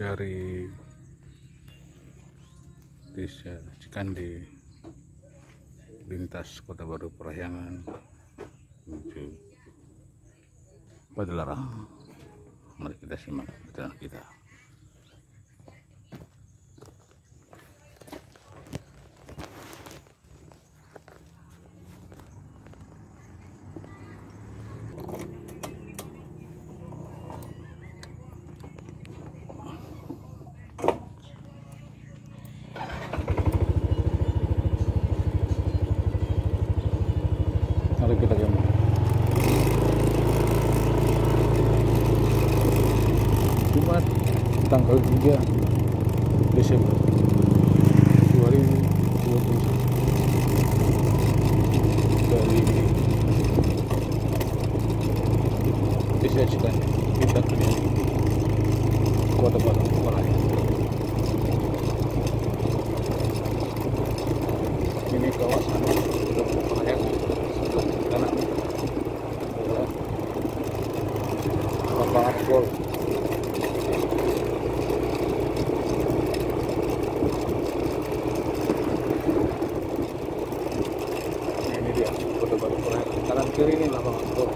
dari Desa Cikande lintas Kota Baru Parahyangan menuju Padalarang. Mari kita simak perjalanan kita. Mari kita ke Jumat tanggal 3 Desember 2021 dari Desa Cikande kita ke Kota Baru Parahyangan. Ini kawasan Kota Baru Parahyangan. Kanan adalah lapangan gol. Ini dia Kota Baru Parahyangan. Kanan kiri ini lapangan gol.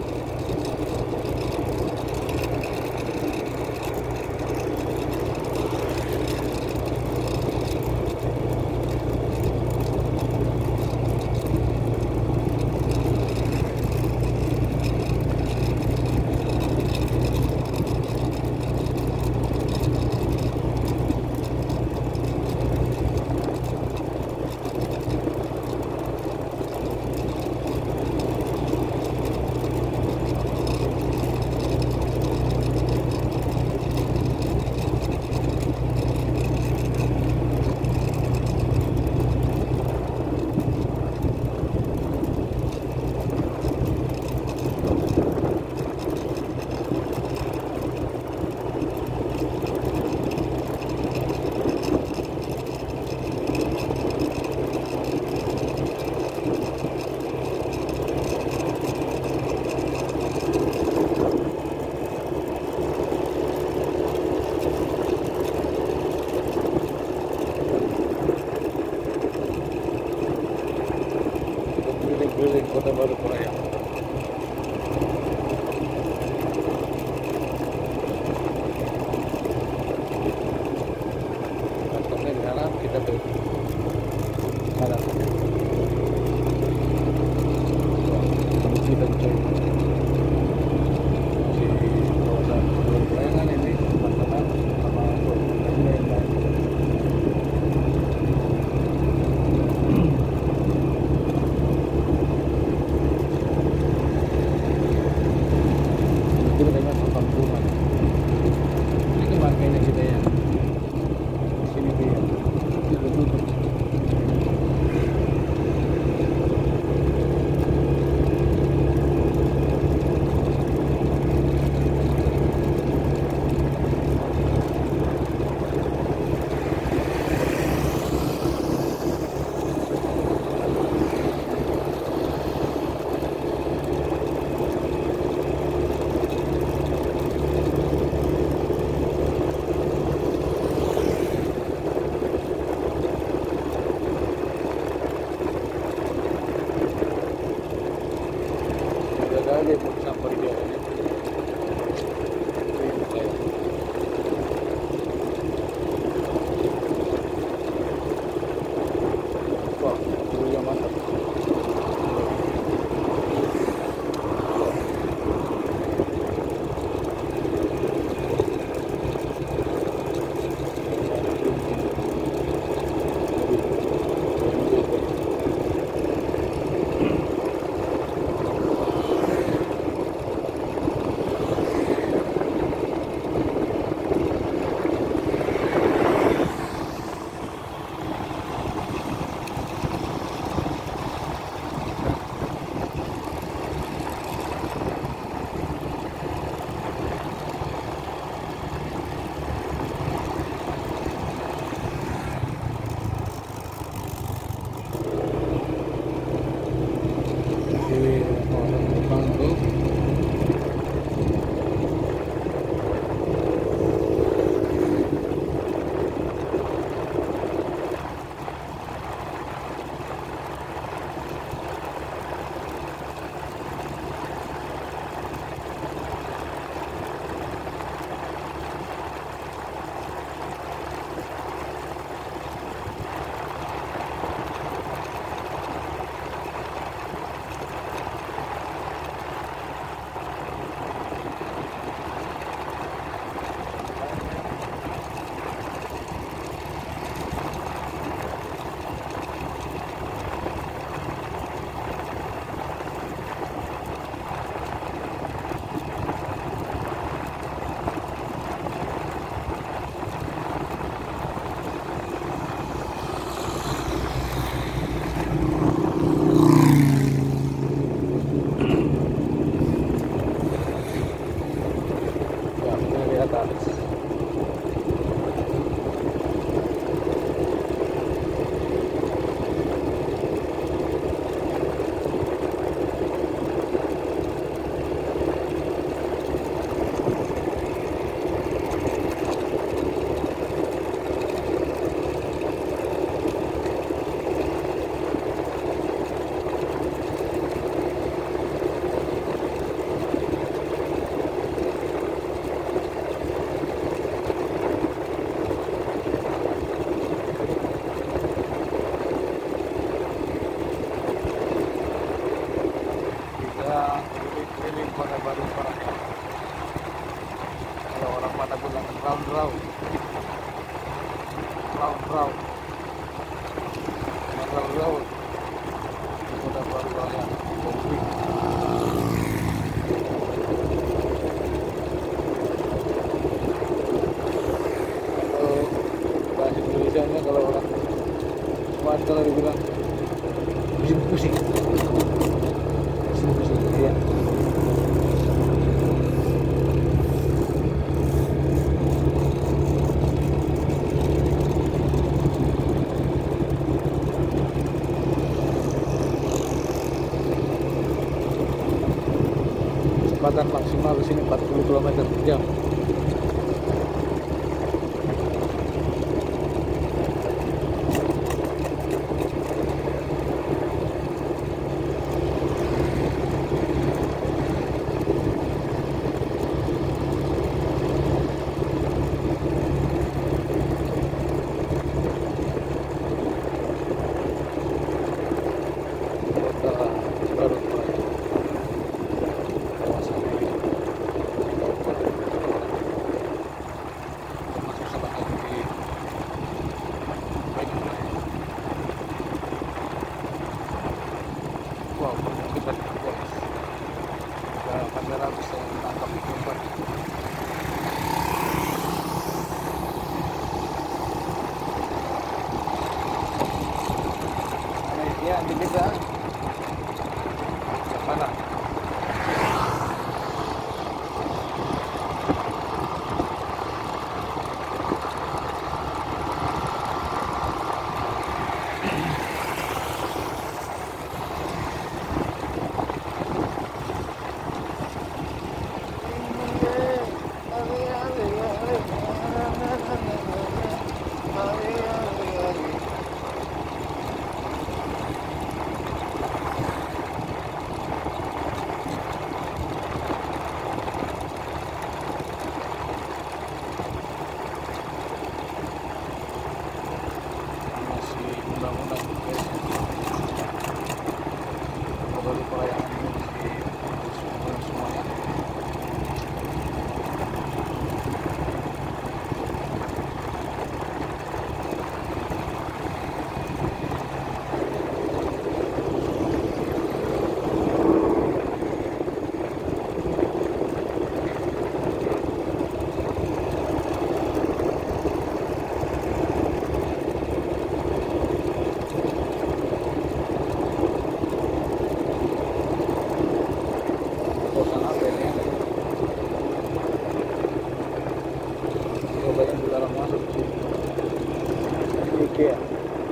Keliling Kota Baru Parahyangan. Kantornya di sana, kita ke sana. Kita coy. Masih kawasan Baru Parahyangan ini teman-teman sama lain-lain. Itu dengan perkampungan. Ini markanya kita ya. Di sini dia. Itu tutup. Ada sampai dia ini. Wah, itu yang mantap. Ini kota baru Parahyangan. Kalau orang mana bilang raun-raun, raun-raun, raun-raun. Kota baru Parahyangan. Bahasa Indonesia nya kalau orang Sumatera dibilang pusing-pusing, pusing-pusing ya. Kecepatan maksimal di sini 40 km per jam. Kamera bisa tangkap di tempat. Ya, di kita mana? Baru Parahyangan ini masih semuanya. Banyak dilarang masuk sih. Ini IKEA,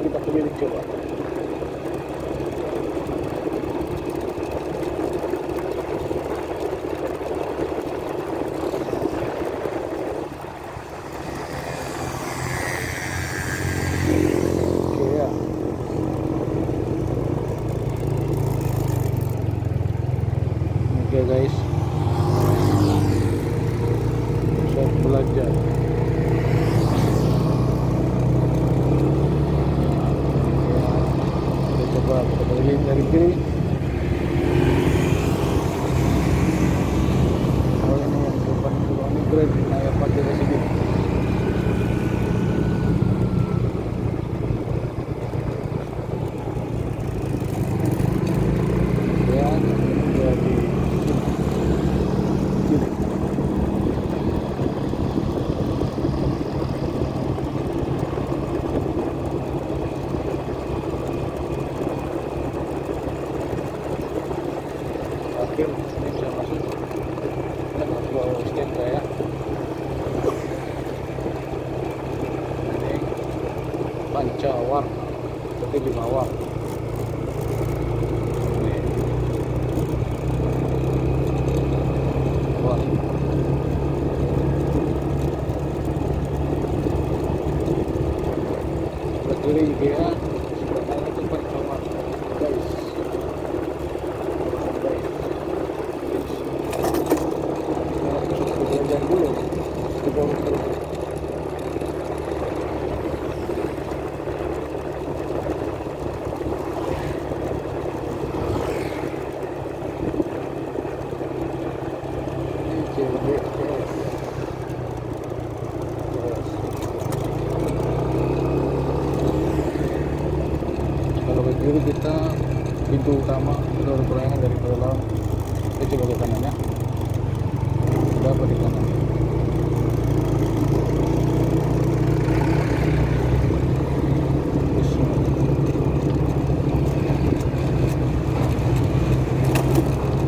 kita pilih coba. IKEA. Oke guys, pusat belanja. Kita beli dari kiri. Oh ini yang depan itu ini keren, saya pakai di sini. Ya, jadi kiri. Akhir ini bisa masuk. Kita masuk ke scan saya. Ini pancawarna, tapi 5 warna. Ini warna. Berdiri IKEA sebenarnya itu pancawarna, guys. Dulu, Kalau ke kiri kita pintu utama, kita ada perangan dari dalam. Kita coba ke kanannya. Ada apa di kanan?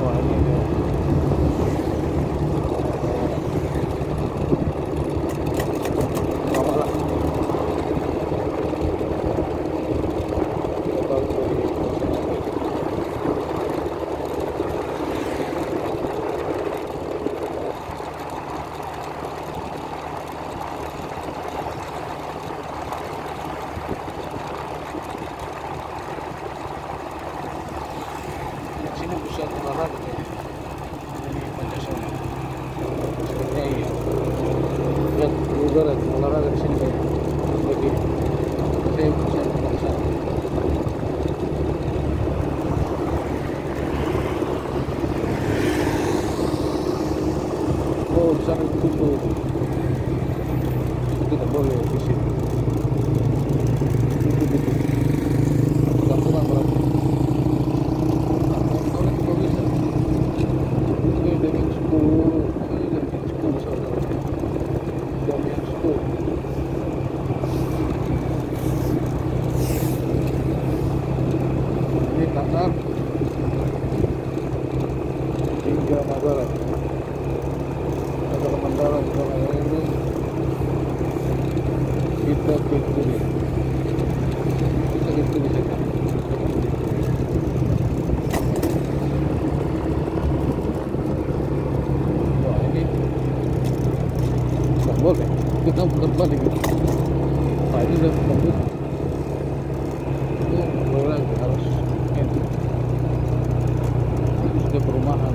Wah, ini dia. Lama lah. Kita balik dari sini pusat olahraga ini Pancasila. Sepertinya iya. Lihat juga olahraga di sini kayak lagi. Saya pusat olahraga. Oh, di sana ditutup. Itu tidak boleh di sini. Itu. Kampungan berapa? Ini Tatar hingga Manggarai. Ada Mandala juga ini. Kita ke kiri. Kita ke kiri saja. Wah, ini nggak boleh. Kita putar balik. Nah, ini udah bagus. Itu boleh lagi harus ini. Itu sudah perumahan,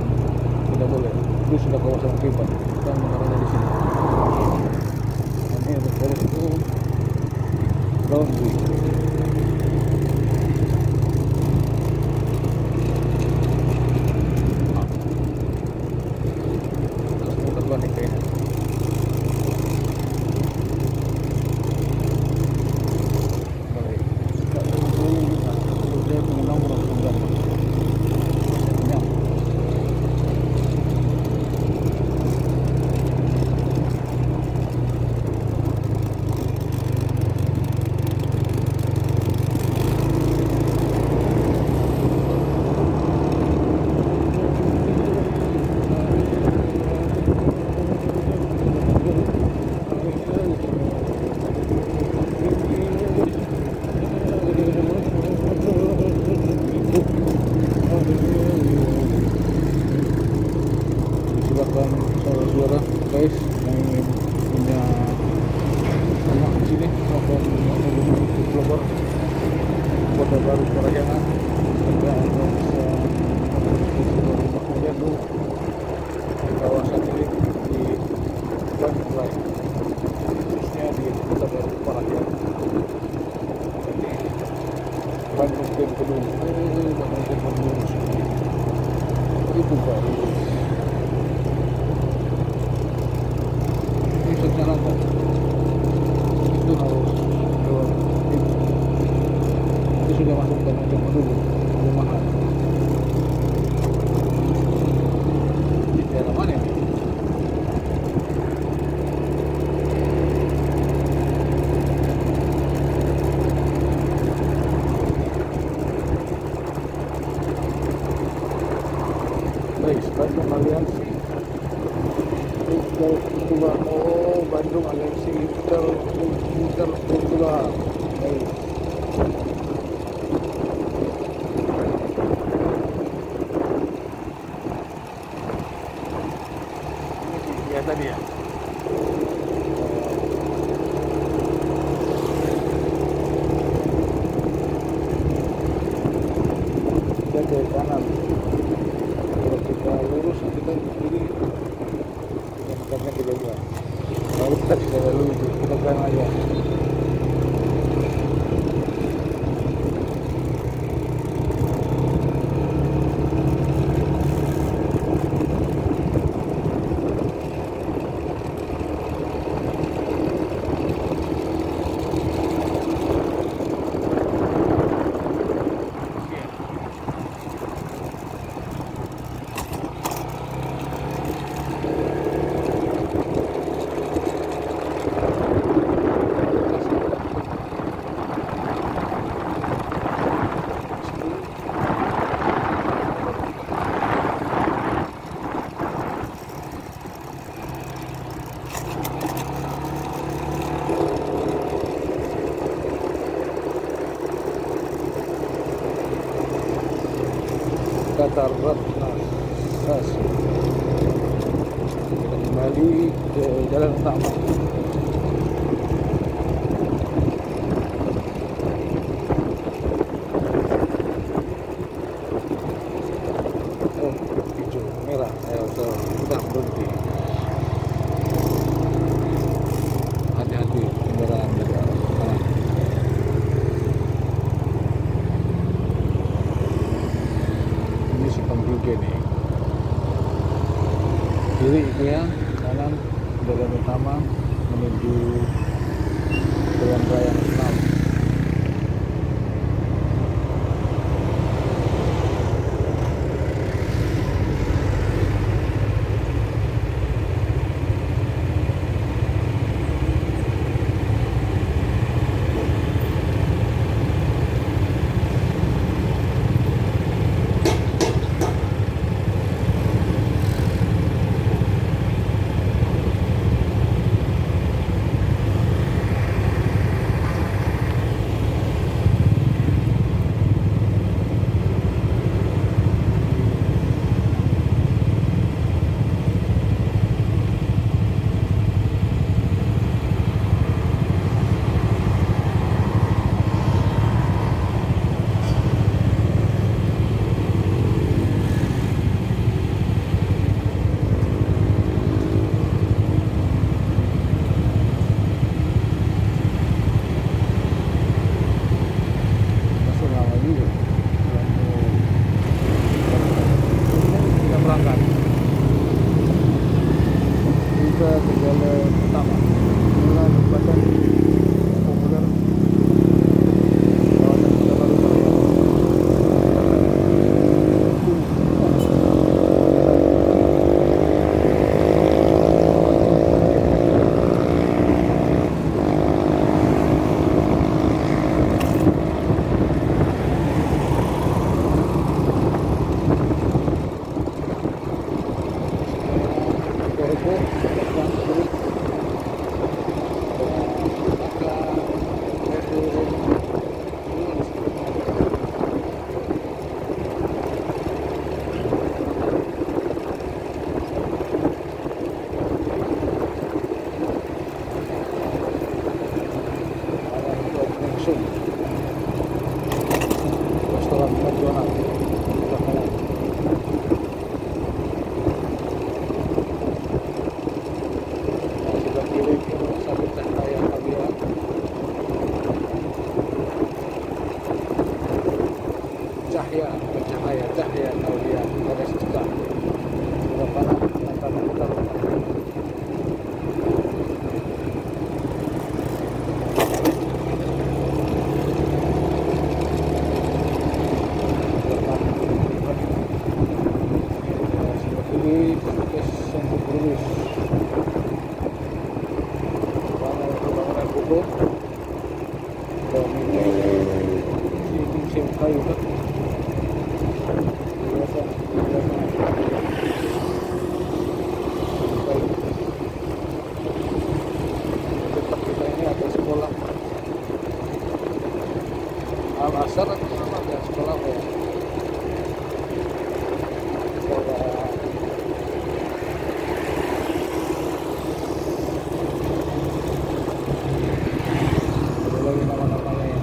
tidak boleh. Itu sudah kawasan privat. Kita mengarahnya di sini. Ini ada polis itu laundry. Terus putar balik kayaknya. Silakan saudara guys yang ingin punya rumah di sini maupun di Bogor, Kota Baru Parahyangan, juga Anda bisa memiliki sebuah rumah Megaduh di kawasan ini di Bandung, khususnya di Kota Baru Parahyangan. Jadi Bandung Game Kedung, Bandung Game Kedung itu baru. Secara itu harus lewat itu sudah masuk ke macam dulu perumahan di daerah mana ini? Baik, Bandung Aliansi Tua, oh Bandung Aliansi Tua. Baik. Ini ya tadi ya. Kita ke kanan. Kalau kita lurus kita kiri. Karena kita juga baru kita sudah lalu itu kita kanan aja. seputar Ratnas. Kita kembali ke jalan utama. Oh, hijau merah. Ayo kita berhenti. Hati-hati kendaraan dari arah kanan. Ini simpang 3 nih. Kiri itu ya, kanan jalan utama menuju Jalan Raya Nasional. Restoran McDonald sebelah kiri satu cahaya Avia. Cahaya Avia ada sebelah kanan antara utara. Al-Azhar atau sama ya sekolah apa ya? Ada lagi nama-namanya ya.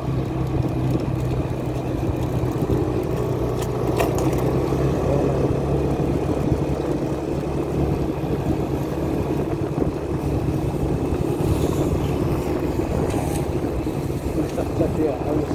Ya, harus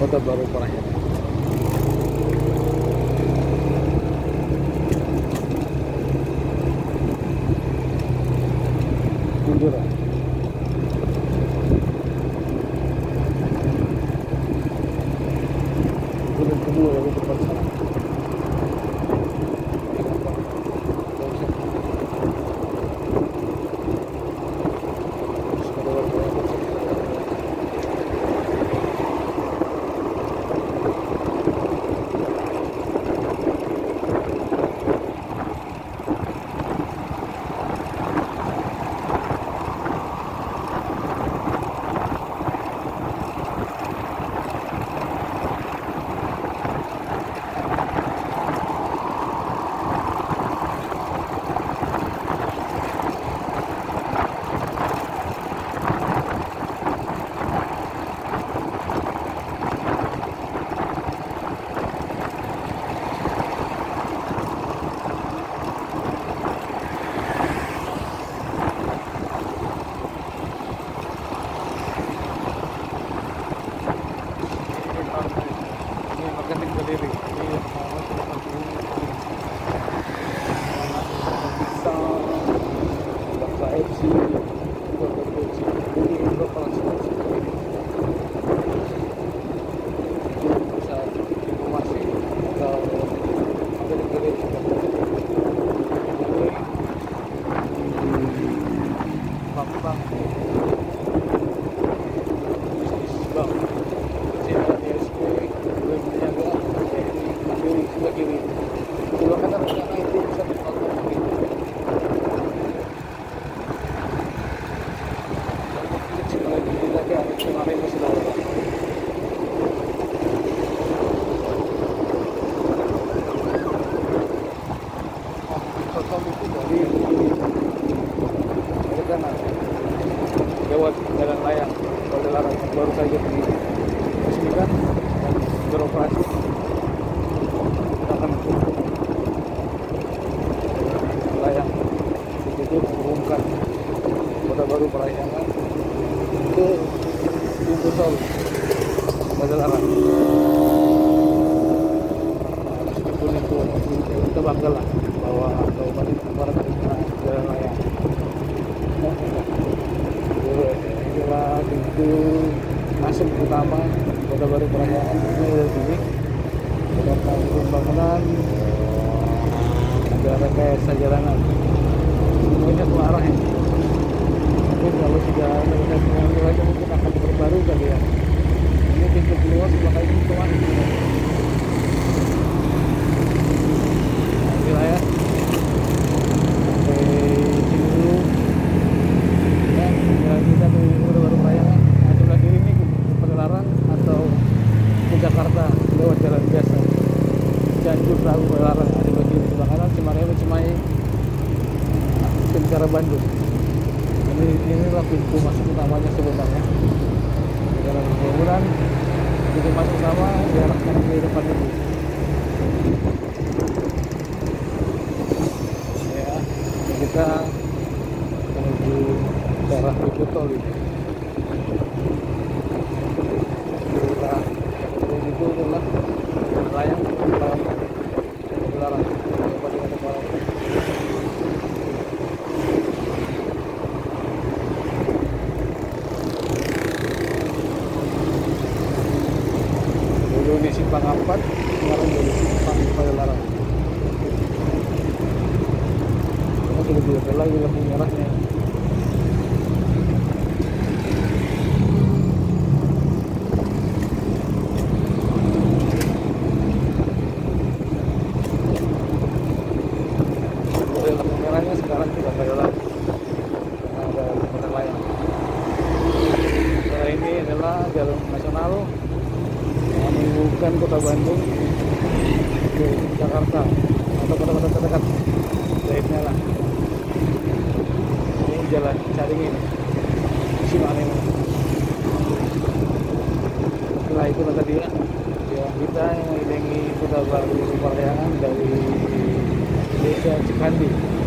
Kota Baru Parahyangan. Kunjura. Itu kedua yang tempat sana. Lewat jalan layang Padalarang yang baru saja diresmikan dan beroperasi. Kita akan layang itu menghubungkan Kota Baru Parahyangan ke pintu tol Padalarang. Meskipun itu kita bangga lah bahwa Kabupaten Barat punya jalan layang. Inilah pintu masuk utama Kota Baru Parahyangan. Ini dari sini ada pembangunan, ada rekayasa jalanan, semuanya dua arah ya. Mungkin kalau sudah ada rekayasa lagi mungkin akan terbaru kali ya. Ini pintu keluar sebelah kanan itu kemana? Nah, ya. Kita ke Kota Baru Parahyangan, nah, sebelah kiri ini ke Padalarang atau ke Jakarta lewat jalan biasa Cianjur, Ragu, Padalarang. Nah, sebelah kiri, sebelah kanan Cimahi, ke arah Bandung. Inilah pintu masuk utamanya sebenarnya. Jalan pembangunan, pintu masuk sama diarahkan ke depan itu. Ya, kita menuju ke arah pintu tol ini. Itu adalah layang Padalarang. Dulu di Simpang 4, sekarang jadi Simpang Padalarang. Karena sudah tidak ada lagi lampu merahnya. Sekarang tidak ada lagi karena ada jembatan layang. Nah, ini adalah jalan nasional yang menghubungkan Kota Bandung ke Jakarta atau kota-kota terdekat lainnya lah. Ini jalan Caringin, Cimahi. Setelah itu tadi ya, kita yang mengelilingi Kota Baru Parahyangan dari Desa Cikandi.